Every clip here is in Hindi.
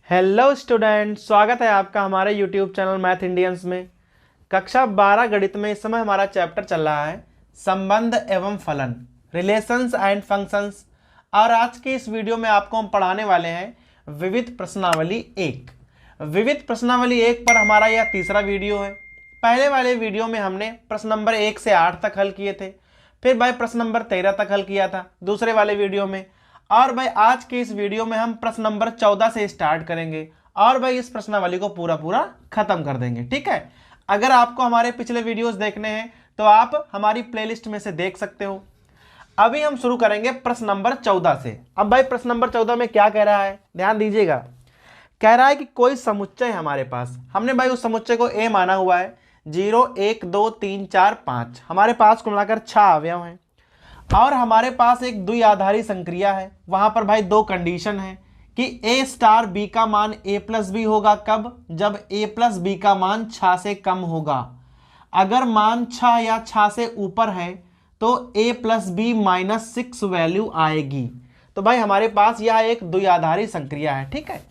हेलो स्टूडेंट, स्वागत है आपका हमारे यूट्यूब चैनल मैथ इंडियंस में। कक्षा 12 गणित में इस समय हमारा चैप्टर चल रहा है संबंध एवं फलन, रिलेशंस एंड फंक्शंस। और आज की इस वीडियो में आपको हम पढ़ाने वाले हैं विविध प्रश्नावली 1। विविध प्रश्नावली 1 पर हमारा यह तीसरा वीडियो है। पहले वाले वीडियो में हमने प्रश्न नंबर 1 से 8 तक हल किए थे, फिर भाई प्रश्न नंबर 13 तक हल किया था दूसरे वाले वीडियो में। और भाई आज के इस वीडियो में हम प्रश्न नंबर 14 से स्टार्ट करेंगे और भाई इस प्रश्नावली को पूरा खत्म कर देंगे। ठीक है, अगर आपको हमारे पिछले वीडियोस देखने हैं तो आप हमारी प्लेलिस्ट में से देख सकते हो। अभी हम शुरू करेंगे प्रश्न नंबर 14 से। अब भाई प्रश्न नंबर 14 में क्या कह रहा है, ध्यान दीजिएगा। कह रहा है कि कोई समुच्चय है हमारे पास, हमने भाई उस समुच्चय को ए माना हुआ है। 0 1 2 3 4 5 हमारे पास कुल मिलाकर 6 अवयव हैं और हमारे पास एक द्विआधारी संक्रिया है। वहां पर भाई दो कंडीशन है कि a स्टार b का मान a प्लस बी होगा कब, जब a प्लस बी का मान 6 से कम होगा। अगर मान 6 या 6 से ऊपर है तो a प्लस बी -6 वैल्यू आएगी। तो भाई हमारे पास यह एक द्विआधारी संक्रिया है। ठीक है,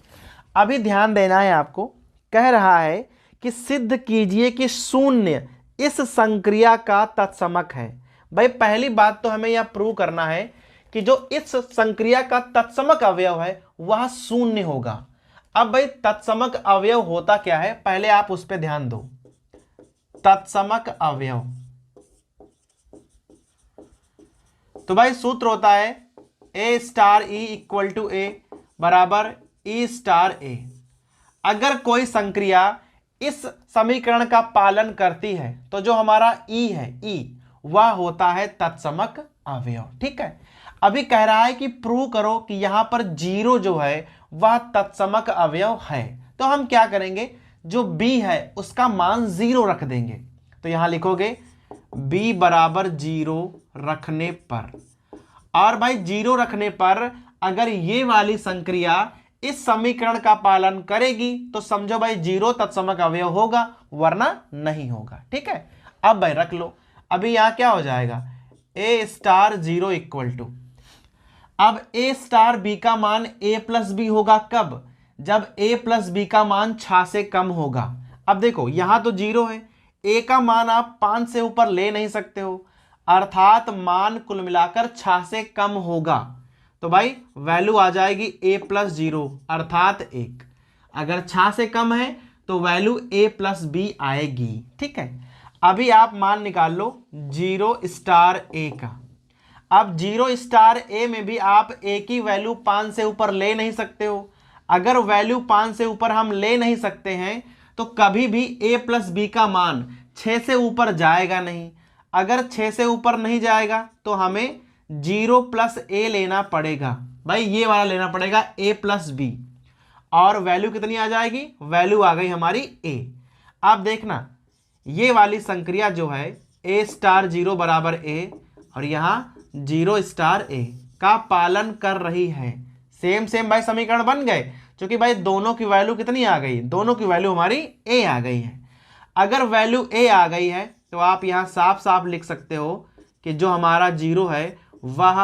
अभी ध्यान देना है आपको। कह रहा है कि सिद्ध कीजिए कि शून्य इस संक्रिया का तत्समक है। भाई पहली बात तो हमें यह प्रूव करना है कि जो इस संक्रिया का तत्समक अवयव है वह शून्य होगा। अब भाई तत्समक अवयव होता क्या है, पहले आप उस पर ध्यान दो। तत्समक अवयव, तो भाई सूत्र होता है a star e equal to a बराबर e स्टार a। अगर कोई संक्रिया इस समीकरण का पालन करती है तो जो हमारा e है, e वह होता है तत्समक अवयव। ठीक है, अभी कह रहा है कि प्रूव करो कि यहां पर 0 जो है वह तत्समक अवयव है। तो हम क्या करेंगे, जो b है उसका मान 0 रख देंगे। तो यहां लिखोगे b बराबर 0 रखने पर, और भाई 0 रखने पर अगर ये वाली संक्रिया इस समीकरण का पालन करेगी तो समझो भाई 0 तत्समक अवयव होगा, वरना नहीं होगा। ठीक है, अब भाई रख लो। अभी यहां क्या हो जाएगा, a स्टार 0 इक्वल टू, अब a स्टार b का मान a प्लस बी होगा कब, जब a प्लस बी का मान 6 से कम होगा। अब देखो यहां तो 0 है, a का मान आप 5 से ऊपर ले नहीं सकते हो, अर्थात मान कुल मिलाकर 6 से कम होगा। तो भाई वैल्यू आ जाएगी a प्लस 0 अर्थात 1। अगर 6 से कम है तो वैल्यू a प्लस बी आएगी। ठीक है, अभी आप मान निकाल लो 0 स्टार a का। अब 0 स्टार a में भी आप a की वैल्यू 5 से ऊपर ले नहीं सकते हो। अगर वैल्यू 5 से ऊपर हम ले नहीं सकते हैं तो कभी भी a प्लस बी का मान 6 से ऊपर जाएगा नहीं। अगर 6 से ऊपर नहीं जाएगा तो हमें 0 प्लस a लेना पड़ेगा। भाई ये वाला लेना पड़ेगा a प्लस बी, और वैल्यू कितनी आ जाएगी, वैल्यू आ गई हमारी a। आप देखना ये वाली संक्रिया जो है a स्टार 0 बराबर a और यहां 0 स्टार a का पालन कर रही है। सेम सेम भाई समीकरण बन गए, क्योंकि भाई दोनों की वैल्यू कितनी आ गई, दोनों की वैल्यू हमारी a आ गई है। अगर वैल्यू a आ गई है तो आप यहां साफ साफ लिख सकते हो कि जो हमारा 0 है वह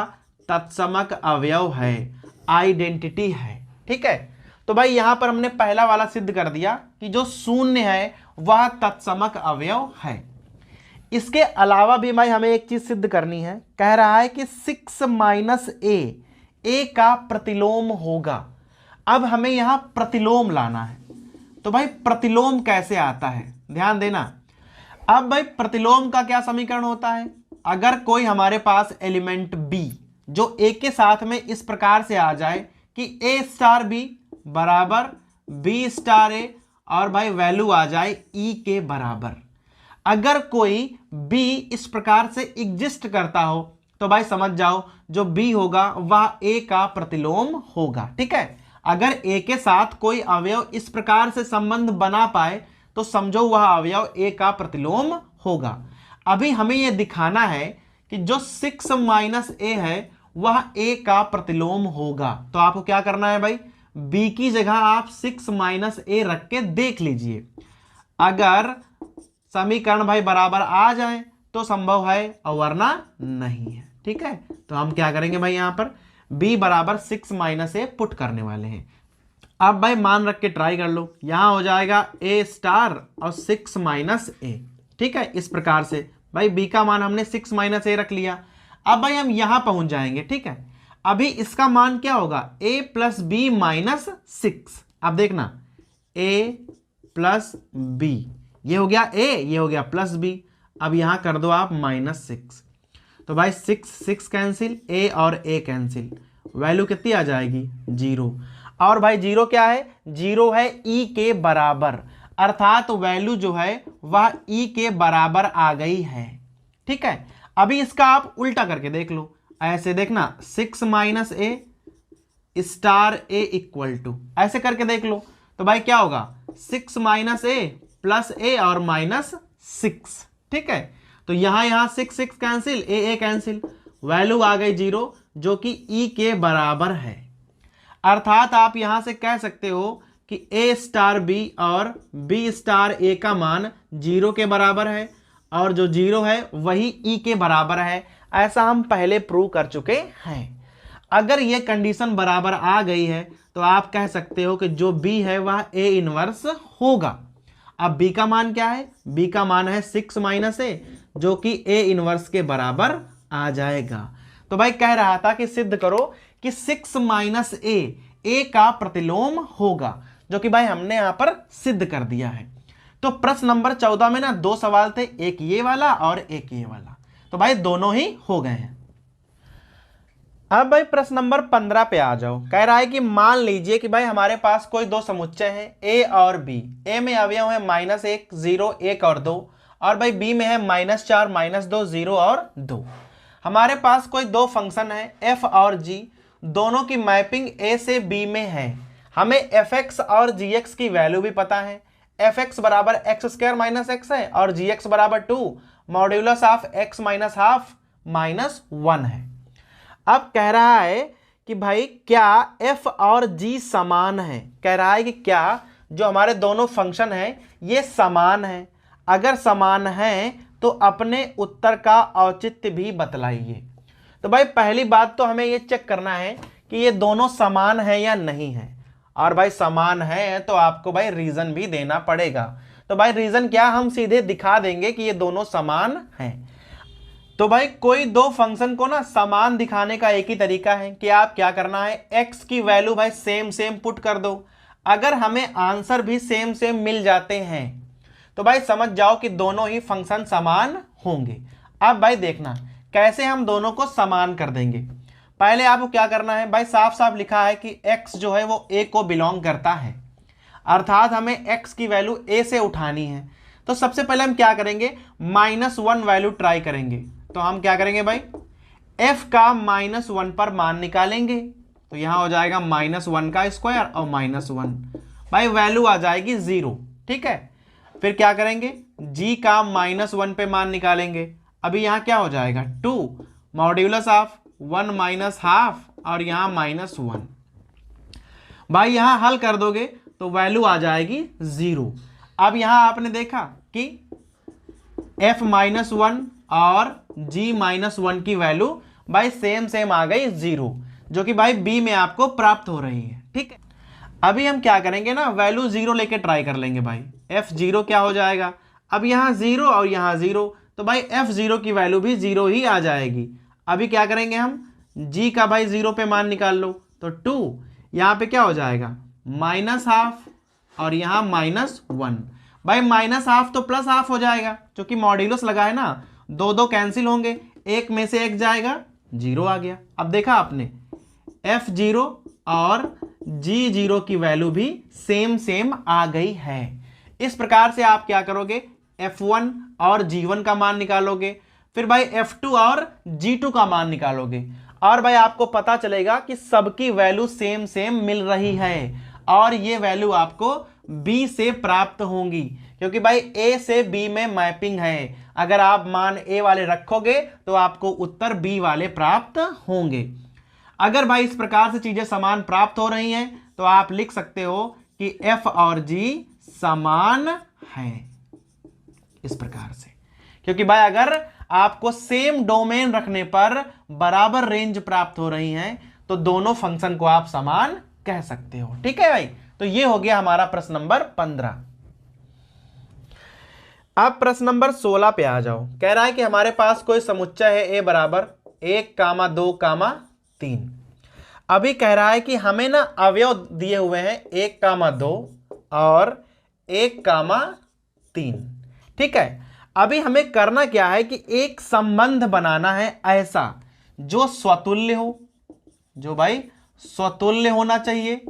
तत्समक अवयव है, आइडेंटिटी है। ठीक है, तो भाई यहां पर हमने पहला वाला सिद्ध कर दिया कि जो शून्य है वह तत्समक अवयव है। इसके अलावा भी भाई हमें एक चीज सिद्ध करनी है। कह रहा है कि 6 माइनस a का प्रतिलोम होगा। अब हमें यहां प्रतिलोम लाना है। तो भाई प्रतिलोम कैसे आता है, ध्यान देना। अब भाई प्रतिलोम का क्या समीकरण होता है, अगर कोई हमारे पास एलिमेंट b जो a के साथ में इस प्रकार से आ जाए कि a स्टार b बराबर b स्टार a और भाई वैल्यू आ जाए e के बराबर। अगर कोई b इस प्रकार से एग्जिस्ट करता हो तो भाई समझ जाओ जो b होगा वह a का प्रतिलोम होगा। ठीक है, अगर a के साथ कोई अवयव इस प्रकार से संबंध बना पाए तो समझो वह अवयव a का प्रतिलोम होगा। अभी हमें यह दिखाना है कि जो 6 माइनस a है वह a का प्रतिलोम होगा। तो आपको क्या करना है भाई, b की जगह आप 6 माइनस a रख के देख लीजिए। अगर समीकरण भाई बराबर आ जाए तो संभव है और वरना नहीं है। ठीक है, तो हम क्या करेंगे भाई, यहां पर b बराबर 6 माइनस a पुट करने वाले हैं। अब भाई मान रख के ट्राई कर लो, यहां हो जाएगा ए स्टार और 6 माइनस ए। ठीक है, इस प्रकार से भाई बी का मान हमने 6 माइनस ए रख लिया। अब भाई हम यहां पहुंच जाएंगे। ठीक है, अभी इसका मान क्या होगा, ए प्लस बी माइनस 6। अब देखना ए प्लस बी, ये हो गया ए, ये हो गया प्लस बी। अब यहां कर दो आप -6, तो भाई 6 कैंसिल, ए और ए कैंसिल, वैल्यू कितनी आ जाएगी 0। और भाई 0 क्या है, 0 है ई के बराबर, अर्थात वैल्यू जो है वह ई के बराबर आ गई है। ठीक है, अभी इसका आप उल्टा करके देख लो, ऐसे देखना 6 minus A star A equal to, ऐसे करके देख लो तो भाई क्या होगा 6 माइनस ए प्लस ए और -6। ठीक है, तो यहां 6 कैंसिल, ए कैंसिल, वैल्यू आ गई 0 जो कि ई के बराबर है। अर्थात आप यहां से कह सकते हो कि ए स्टार बी और बी स्टार ए का मान 0 के बराबर है और जो 0 है वही ई के बराबर है। ऐसा हम पहले प्रूव कर चुके हैं। अगर ये कंडीशन बराबर आ गई है तो आप कह सकते हो कि जो बी है वह ए इनवर्स होगा। अब बी का मान क्या है, बी का मान है 6 माइनस ए जो कि ए इनवर्स के बराबर आ जाएगा। तो भाई कह रहा था कि सिद्ध करो कि 6 माइनस ए का प्रतिलोम होगा, जो कि भाई हमने यहां पर सिद्ध कर दिया है। तो प्रश्न नंबर 14 में ना 2 सवाल थे, एक ये वाला और एक ये वाला, तो भाई दोनों ही हो गए हैं। अब भाई प्रश्न नंबर 15 पे आ जाओ। कह रहा है कि मान लीजिए कि भाई हमारे पास कोई दो समुच्चय हैं ए और बी। ए में अवयव है -1 0 1 और 2, और भाई बी में है -4 -2 0 और 2। हमारे पास कोई दो फंक्शन है एफ और जी, दोनों की मैपिंग ए से बी में है। हमें एफ एक्स और जी एक्स की वैल्यू भी पता है। एफ एक्स बराबर x² - x है और जी एक्स बराबर 2 मॉड्यूलस ऑफ x - हाफ -1 है। अब कह रहा है कि भाई क्या f और g समान है। कह रहा है कि क्या जो हमारे दोनों फंक्शन हैं ये समान है। अगर समान है तो अपने उत्तर का औचित्य भी बतलाइए। तो भाई पहली बात तो हमें ये चेक करना है कि ये दोनों समान है या नहीं है, और भाई समान है तो आपको भाई रीजन भी देना पड़ेगा। तो भाई रीजन क्या, हम सीधे दिखा देंगे कि ये दोनों समान हैं। तो भाई कोई दो फंक्शन को ना समान दिखाने का एक ही तरीका है कि आप क्या करना है, x की वैल्यू भाई सेम पुट कर दो। अगर हमें आंसर भी सेम मिल जाते हैं तो भाई समझ जाओ कि दोनों ही फंक्शन समान होंगे। अब भाई देखना कैसे हम दोनों को समान कर देंगे। पहले आपको क्या करना है, भाई साफ साफ लिखा है कि x जो है वो a को बिलोंग करता है, अर्थात हमें x की वैल्यू a से उठानी है। तो सबसे पहले हम क्या करेंगे, -1 वैल्यू ट्राई करेंगे। तो हम क्या करेंगे भाई, f का -1 पर मान निकालेंगे। तो यहां हो जाएगा -1 का स्क्वायर और -1, भाई वैल्यू आ जाएगी 0। ठीक है, फिर क्या करेंगे, g का -1 पे मान निकालेंगे। अभी यहां क्या हो जाएगा 2 मॉड्यूलस ऑफ 1 - हाफ और यहां -1। भाई यहां हल कर दोगे तो वैल्यू आ जाएगी 0। अब यहां आपने देखा कि f -1 और g -1 की वैल्यू भाई सेम आ गई 0, जो कि भाई b में आपको प्राप्त हो रही है। ठीक है, अभी हम क्या करेंगे ना, वैल्यू 0 लेके ट्राई कर लेंगे। भाई f0 क्या हो जाएगा, अब यहां 0 और यहां 0, तो भाई f0 की वैल्यू भी 0 ही आ जाएगी। अभी क्या करेंगे हम, g का भाई 0 पे मान निकाल लो, तो 2 यहां पे क्या हो जाएगा -हाफ और यहां -1। भाई -हाफ तो +हाफ हो जाएगा, क्योंकि मॉड्यूलस लगा है ना, दो कैंसिल होंगे, एक में से एक जाएगा, 0 आ गया। अब देखा आपने f0 और g0 की वैल्यू भी सेम आ गई है। इस प्रकार से आप क्या करोगे, f1 और g1 का मान निकालोगे, फिर भाई f2 और g2 का मान निकालोगे, और भाई आपको पता चलेगा कि सबकी वैल्यू सेम मिल रही है और ये वैल्यू आपको b से प्राप्त होंगी, क्योंकि भाई a से b में मैपिंग है। अगर आप मान a वाले रखोगे तो आपको उत्तर b वाले प्राप्त होंगे। अगर भाई इस प्रकार से चीजें समान प्राप्त हो रही हैं तो आप लिख सकते हो कि f और g समान हैं, इस प्रकार से। क्योंकि भाई अगर आपको सेम डोमेन रखने पर बराबर रेंज प्राप्त हो रही हैं तो दोनों फंक्शन को आप समान कह सकते हो। ठीक है भाई, तो ये हो गया हमारा प्रश्न नंबर 15। अब प्रश्न नंबर 16 पे आ जाओ। कह रहा है कि हमारे पास कोई समुच्चय है ए बराबर 1, 2, 3। अभी कह रहा है कि हमें ना अवयव दिए हुए हैं 1, 2 और 1, 3। ठीक है, अभी हमें करना क्या है कि एक संबंध बनाना है ऐसा जो स्वतुल्य हो, जो भाई स्वतुल्य होना चाहिए,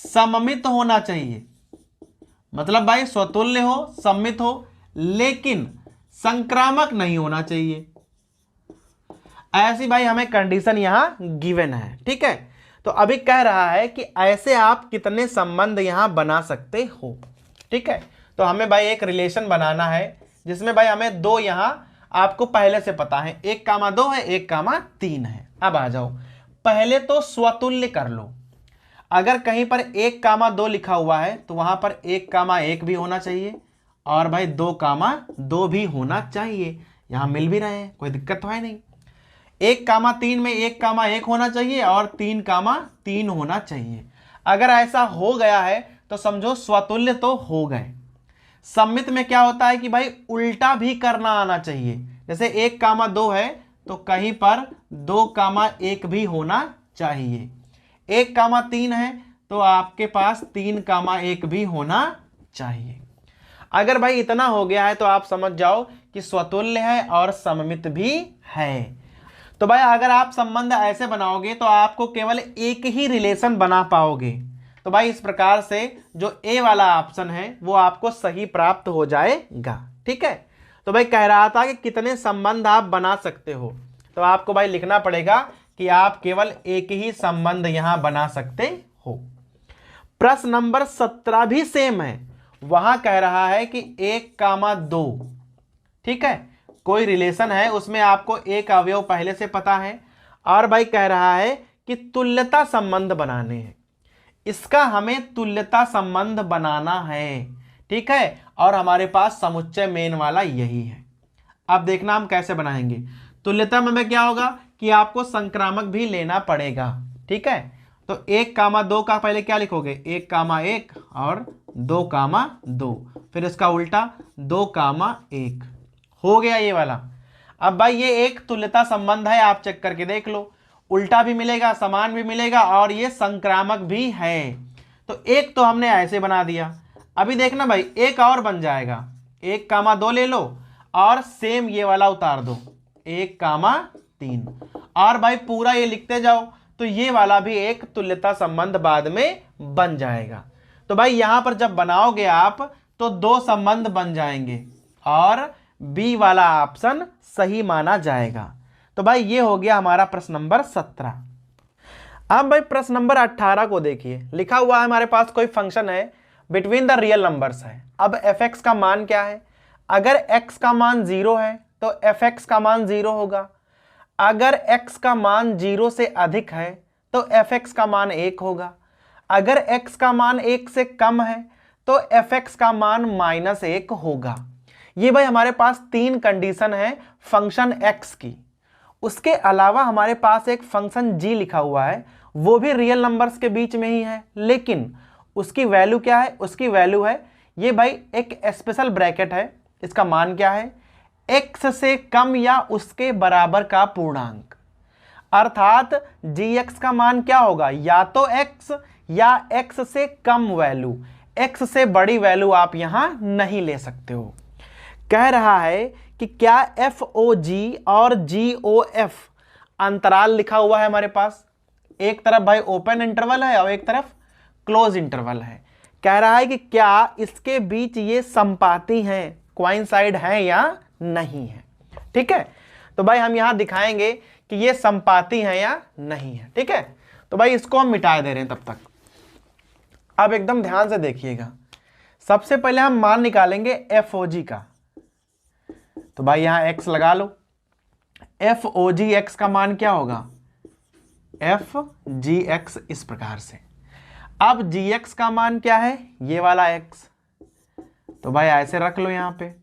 सममित होना चाहिए। मतलब भाई स्वतुल्य हो, सममित हो, लेकिन संक्रामक नहीं होना चाहिए। ऐसी भाई हमें कंडीशन यहां गिवन है। ठीक है, तो अभी कह रहा है कि ऐसे आप कितने संबंध यहां बना सकते हो। ठीक है, तो हमें भाई एक रिलेशन बनाना है जिसमें भाई हमें दो यहां आपको पहले से पता है, 1, 2 है, 1, 3 है। अब आ जाओ, पहले तो स्वतुल्य कर लो। अगर कहीं पर 1, 2 लिखा हुआ है तो वहां पर 1, 1 भी होना चाहिए और भाई 2, 2 भी होना चाहिए। यहां मिल भी रहे हैं, कोई दिक्कत तो है नहीं। 1, 3 में 1, 1 होना चाहिए और 3, 3 होना चाहिए। अगर ऐसा हो गया है तो समझो स्वतुल्य तो हो गए। सममित में क्या होता है कि भाई उल्टा भी करना आना चाहिए। जैसे 1, 2 है तो कहीं पर 2, 1 भी होना चाहिए। 1, 3 है तो आपके पास 3, 1 भी होना चाहिए। अगर भाई इतना हो गया है तो आप समझ जाओ कि स्वतुल्य है और सममित भी है। तो भाई अगर आप संबंध ऐसे बनाओगे तो आपको केवल एक ही रिलेशन बना पाओगे। तो भाई इस प्रकार से जो ए वाला ऑप्शन है वो आपको सही प्राप्त हो जाएगा। ठीक है, तो भाई कह रहा था कि कितने संबंध आप बना सकते हो, तो आपको भाई लिखना पड़ेगा कि आप केवल एक ही संबंध यहां बना सकते हो। प्रश्न नंबर 17 भी सेम है। वहां कह रहा है कि 1, 2, ठीक है, कोई रिलेशन है, उसमें आपको एक अवयव पहले से पता है और भाई कह रहा है कि तुल्यता संबंध बनाने हैं। इसका हमें तुल्यता संबंध बनाना है। ठीक है, और हमारे पास समुच्चय मेन वाला यही है। अब देखना हम कैसे बनाएंगे। तुल्यता में क्या होगा कि आपको संक्रामक भी लेना पड़ेगा। ठीक है, तो 1, 2 का पहले क्या लिखोगे, 1, 1 और 2, 2, फिर इसका उल्टा 2, 1 हो गया ये वाला। अब भाई ये एक तुल्यता संबंध है, आप चेक करके देख लो, उल्टा भी मिलेगा, समान भी मिलेगा और ये संक्रामक भी है। तो एक तो हमने ऐसे बना दिया। अभी देखना भाई एक और बन जाएगा, 1, 2 ले लो और सेम ये वाला उतार दो, 1, 3 और भाई पूरा ये लिखते जाओ तो ये वाला भी एक तुल्यता संबंध बाद में बन जाएगा। तो भाई यहां पर जब बनाओगे आप तो दो संबंध बन जाएंगे और बी वाला ऑप्शन सही माना जाएगा। तो भाई ये हो गया हमारा प्रश्न नंबर 17। अब भाई प्रश्न नंबर 18 को देखिए, लिखा हुआ है हमारे पास कोई फंक्शन है बिटवीन द रियल नंबर्स है। अब fx का मान क्या है, अगर x का मान 0 है तो fx का मान 0 होगा। अगर x का मान 0 से अधिक है तो fx का मान 1 होगा। अगर x का मान 1 से कम है तो fx का मान -1 होगा। ये भाई हमारे पास तीन कंडीशन है फंक्शन x की। उसके अलावा हमारे पास एक फंक्शन g लिखा हुआ है, वो भी रियल नंबर्स के बीच में ही है, लेकिन उसकी वैल्यू क्या है, उसकी वैल्यू है ये भाई एक स्पेशल ब्रैकेट है। इसका मान क्या है, x से कम या उसके बराबर का पूर्णांक। अर्थात gx का मान क्या होगा, या तो x या x से कम वैल्यू, x से बड़ी वैल्यू आप यहां नहीं ले सकते हो। कह रहा है कि क्या FOG और GOF अंतराल लिखा हुआ है हमारे पास, एक तरफ भाई ओपन इंटरवल है और एक तरफ क्लोज इंटरवल है। कह रहा है कि क्या इसके बीच ये संपाती हैं, कोइंसाइड है या नहीं है। ठीक है, तो भाई हम यहां दिखाएंगे कि ये संपाती है या नहीं है। ठीक है, तो भाई इसको हम मिटा दे रहे हैं तब तक। अब एकदम ध्यान से देखिएगा, सबसे पहले हम मान निकालेंगे FOG का। तो भाई यहां x लगा लो, FOG x का मान क्या होगा, FGX इस प्रकार से। अब GX का मान क्या है, ये वाला x, तो भाई ऐसे रख लो यहां पे।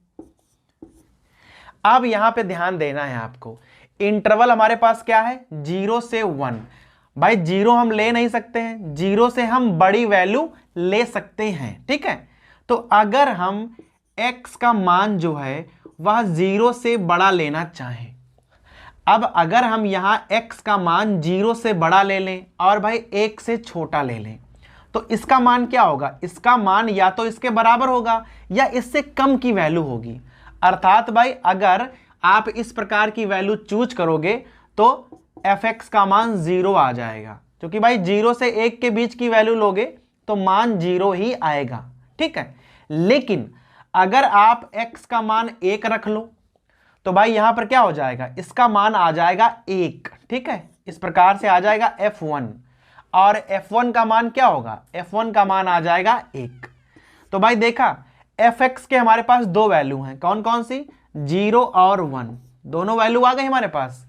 अब यहां पे ध्यान देना है आपको, इंटरवल हमारे पास क्या है 0 से 1, भाई जीरो हम ले नहीं सकते हैं, जीरो से हम बड़ी वैल्यू ले सकते हैं, ठीक है। तो अगर हम x का मान जो है वह जीरो से बड़ा लेना चाहें, अब अगर हम यहां x का मान जीरो से बड़ा ले लें और भाई 1 से छोटा ले लें, तो इसका मान क्या होगा, इसका मान या तो इसके बराबर होगा या इससे कम की वैल्यू होगी। अर्थात भाई अगर आप इस प्रकार की वैल्यू चूज करोगे तो fx का मान जीरो आ जाएगा, क्योंकि भाई जीरो से 1 के बीच की वैल्यू लोगे तो मान जीरो ही आएगा, ठीक है। लेकिन अगर आप x का मान 1 रख लो तो भाई यहां पर क्या हो जाएगा, इसका मान आ जाएगा 1, ठीक है। इस प्रकार से आ जाएगा f1, और f1 का मान क्या होगा, f1 का मान आ जाएगा 1। तो भाई देखा fx के हमारे पास दो वैल्यू हैं, कौन कौन सी, 0 और 1, दोनों वैल्यू आ गए हमारे पास।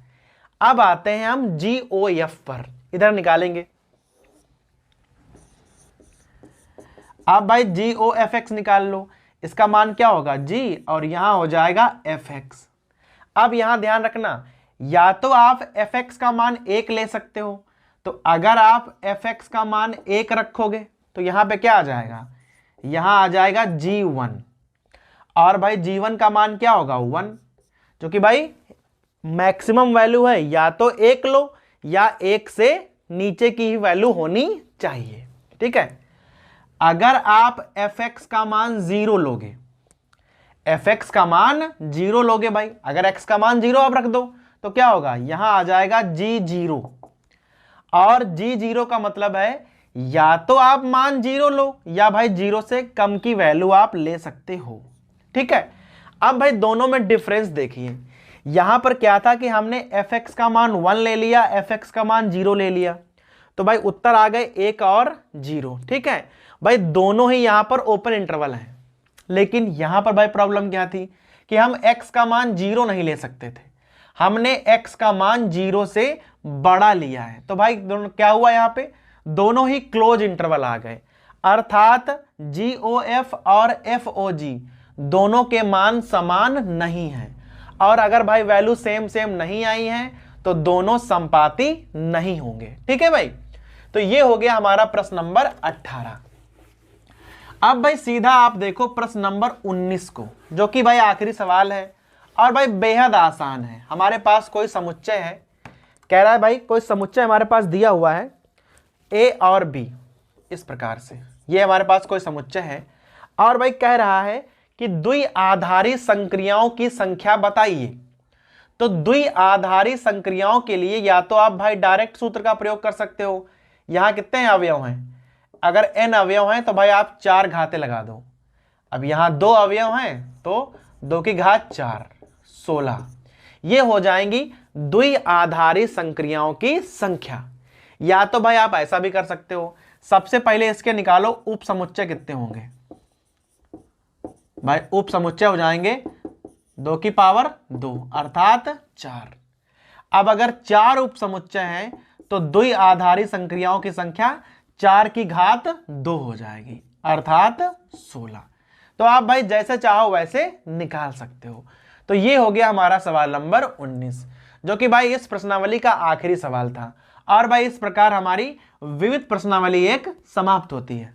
अब आते हैं हम GOF पर, इधर निकालेंगे। अब भाई GOFX निकाल लो, इसका मान क्या होगा g और यहां हो जाएगा fx। अब यहां ध्यान रखना, या तो आप fx का मान 1 ले सकते हो, तो अगर आप fx का मान 1 रखोगे तो यहां पे क्या आ जाएगा, यहां आ जाएगा g1, और भाई g1 का मान क्या होगा 1, जो कि भाई मैक्सिमम वैल्यू है, या तो 1 लो या 1 से नीचे की ही वैल्यू होनी चाहिए, ठीक है। अगर आप fx का मान 0 लोगे, fx का मान 0 लोगे भाई, अगर x का मान 0 आप रख दो तो क्या होगा, यहां आ जाएगा g0, और g0 का मतलब है या तो आप मान 0 लो या भाई 0 से कम की वैल्यू आप ले सकते हो, ठीक है। अब भाई दोनों में डिफरेंस देखिए, यहां पर क्या था कि हमने fx का मान 1 ले लिया, fx का मान 0 ले लिया, तो भाई उत्तर आ गए 1 और 0, ठीक है। भाई दोनों ही यहां पर ओपन इंटरवल हैं, लेकिन यहां पर भाई प्रॉब्लम क्या थी कि हम x का मान 0 नहीं ले सकते थे, हमने x का मान 0 से बड़ा लिया है। तो भाई दोनों क्या हुआ, यहां पे दोनों ही क्लोज इंटरवल आ गए, अर्थात GOF और FOG दोनों के मान समान नहीं हैं, और अगर भाई वैल्यू सेम सेम नहीं आई है तो दोनों समपाती नहीं होंगे, ठीक है भाई। तो ये हो गया हमारा प्रश्न नंबर 18। अब भाई सीधा आप देखो प्रश्न नंबर 19 को, जो कि भाई आखिरी सवाल है और भाई बेहद आसान है। हमारे पास कोई समुच्चय है, कह रहा है भाई कोई समुच्चय हमारे पास दिया हुआ है a और b, इस प्रकार से ये हमारे पास कोई समुच्चय है, और भाई कह रहा है कि द्विआधारी संक्रियाओं की संख्या बताइए। तो द्विआधारी संक्रियाओं के लिए या तो आप भाई डायरेक्ट सूत्र का प्रयोग कर सकते हो, यहां कितने अवयव हैं, अगर n अवयव हैं तो भाई आप 4 घातें लगा दो, अब यहां 2 अवयव हैं तो 2 की घात 4, 16, ये हो जाएंगी द्विआधारी संक्रियाओं की संख्या। या तो भाई आप ऐसा भी कर सकते हो, सबसे पहले इसके निकालो उप समुच्चय कितने होंगे, भाई उप समुच्चय हो जाएंगे 2 की पावर 2 अर्थात 4। अब अगर 4 उप समुच्चय हैं तो द्विआधारी संक्रियाओं की संख्या 4 की घात 2 हो जाएगी अर्थात 16। तो आप भाई जैसे चाहो वैसे निकाल सकते हो। तो ये हो गया हमारा सवाल नंबर 19, जो कि भाई इस प्रश्नावली का आखिरी सवाल था। और भाई इस प्रकार हमारी विविध प्रश्नावली एक समाप्त होती है।